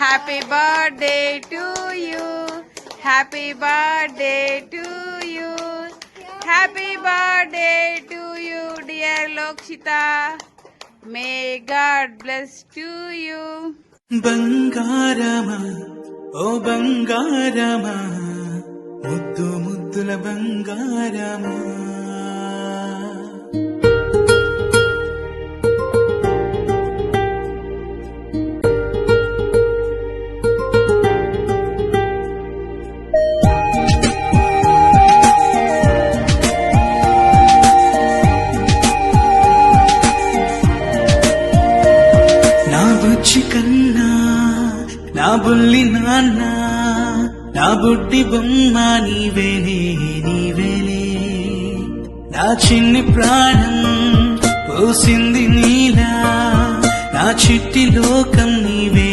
Happy birthday to you, happy birthday to you, happy birthday to you dear Lokshitha. May God bless to you. బంగారమా ఓ బంగారమా, ముద్దు ముద్దుల బంగారమా. నా బుజ్జి కన్నా నా బుల్లి నాన్న, నా బుడ్డి బొమ్మ నీవేలే నీవేలే. నా చిన్ని ప్రాణం పోసింది నీలా, నా చిట్టి లోకం నీవే